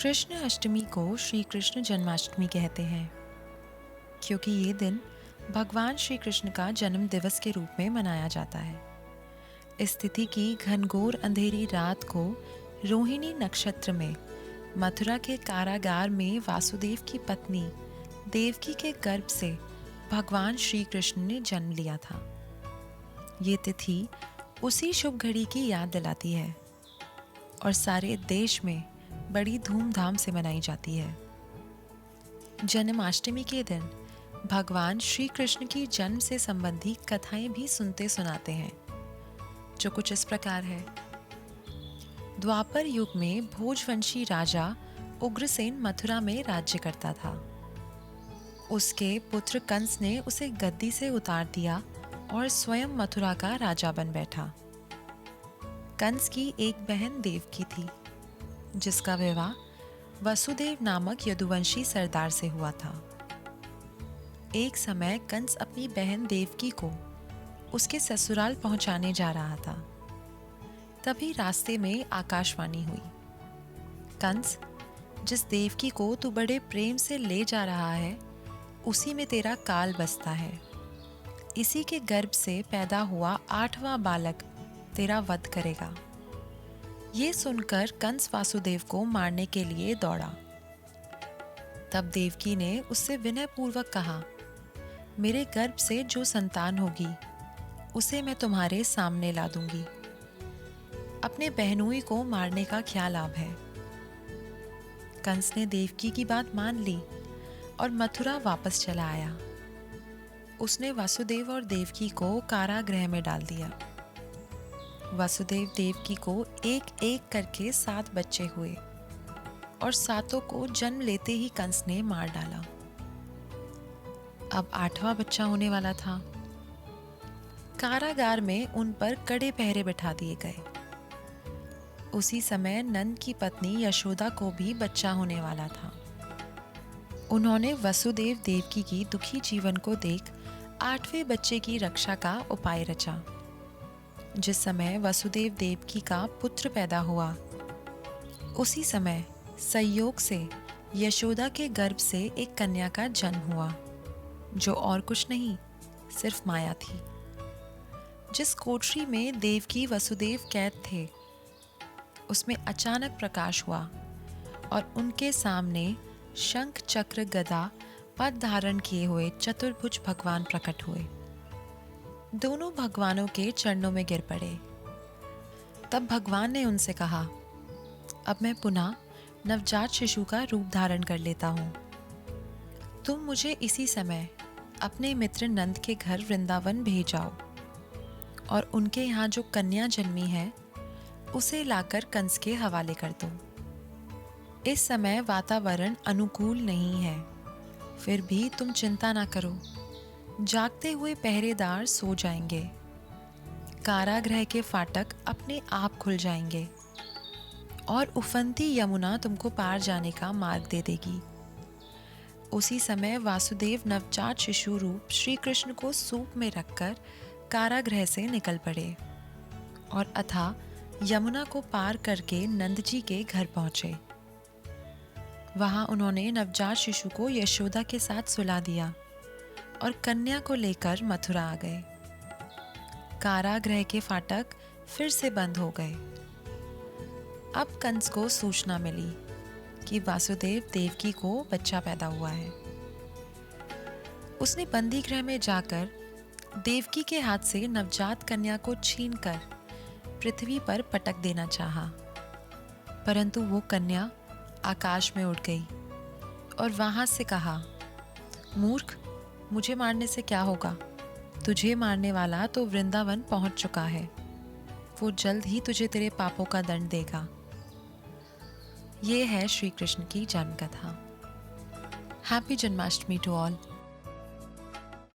कृष्ण अष्टमी को श्री कृष्ण जन्माष्टमी कहते हैं क्योंकि ये दिन भगवान श्री कृष्ण का जन्म दिवस के रूप में मनाया जाता है। इस तिथि की घनघोर अंधेरी रात को रोहिणी नक्षत्र में मथुरा के कारागार में वासुदेव की पत्नी देवकी के गर्भ से भगवान श्री कृष्ण ने जन्म लिया था। ये तिथि उसी शुभ घड़ी की याद दिलाती है और सारे देश में बड़ी धूमधाम से मनाई जाती है। जन्माष्टमी के दिन भगवान श्री कृष्ण की जन्म से संबंधी कथाएं भी सुनते सुनाते हैं, जो कुछ इस प्रकार है। द्वापर युग में भोजवंशी राजा उग्रसेन मथुरा में राज्य करता था। उसके पुत्र कंस ने उसे गद्दी से उतार दिया और स्वयं मथुरा का राजा बन बैठा। कंस की एक बहन देवकी थी, जिसका विवाह वसुदेव नामक यदुवंशी सरदार से हुआ था। एक समय कंस अपनी बहन देवकी को उसके ससुराल पहुंचाने जा रहा था। तभी रास्ते में आकाशवाणी हुई, कंस, जिस देवकी को तू बड़े प्रेम से ले जा रहा है, उसी में तेरा काल बसता है। इसी के गर्भ से पैदा हुआ 8वां बालक तेरा वध करेगा। ये सुनकर कंस वासुदेव को मारने के लिए दौड़ा। तब देवकी ने उससे विनयपूर्वक कहा, मेरे गर्भ से जो संतान होगी उसे मैं तुम्हारे सामने ला दूंगी। अपने बहनोई को मारने का क्या लाभ है। कंस ने देवकी की बात मान ली और मथुरा वापस चला आया। उसने वासुदेव और देवकी को कारागृह में डाल दिया। वासुदेव देवकी को एक एक करके 7 बच्चे हुए और 7 को जन्म लेते ही कंस ने मार डाला। अब 8वां बच्चा होने वाला था। कारागार में उन पर कड़े पहरे बिठा दिए गए। उसी समय नंद की पत्नी यशोदा को भी बच्चा होने वाला था। उन्होंने वसुदेव देवकी की दुखी जीवन को देख 8वें बच्चे की रक्षा का उपाय रचा। जिस समय वसुदेव देवकी का पुत्र पैदा हुआ, उसी समय संयोग से यशोदा के गर्भ से एक कन्या का जन्म हुआ, जो और कुछ नहीं, सिर्फ माया थी। जिस कोठरी में देवकी वसुदेव कैद थे, उसमें अचानक प्रकाश हुआ और उनके सामने शंख चक्र गदा पद धारण किए हुए चतुर्भुज भगवान प्रकट हुए। दोनों भगवानों के चरणों में गिर पड़े। तब भगवान ने उनसे कहा, अब मैं पुनः नवजात शिशु का रूप धारण कर लेता हूँ। तुम मुझे इसी समय अपने मित्र नंद के घर वृंदावन भेज जाओ और उनके यहाँ जो कन्या जन्मी है उसे लाकर कंस के हवाले कर दो। इस समय वातावरण अनुकूल नहीं है, फिर भी तुम चिंता ना करो। जागते हुए पहरेदार सो जाएंगे। कारागृह के फाटक अपने आप खुल जाएंगे और उफनती यमुना तुमको पार जाने का मार्ग दे देगी। उसी समय वासुदेव नवजात शिशु रूप श्री कृष्ण को सूप में रखकर कारागृह से निकल पड़े और अथाह यमुना को पार करके नंद जी के घर पहुंचे। वहां उन्होंने नवजात शिशु को यशोदा के साथ सुला दिया और कन्या को लेकर मथुरा आ गए। कारागृह के फाटक फिर से बंद हो गए। अब कंस को सूचना मिली कि वासुदेव देवकी को बच्चा पैदा हुआ है। उसने बंदी गृह में जाकर देवकी के हाथ से नवजात कन्या को छीनकर पृथ्वी पर पटक देना चाहा, परंतु वो कन्या आकाश में उड़ गई और वहां से कहा, मूर्ख, मुझे मारने से क्या होगा। तुझे मारने वाला तो वृंदावन पहुंच चुका है। वो जल्द ही तुझे तेरे पापों का दंड देगा। ये है श्री कृष्ण की जन्म कथा। Happy Janmashtami to all.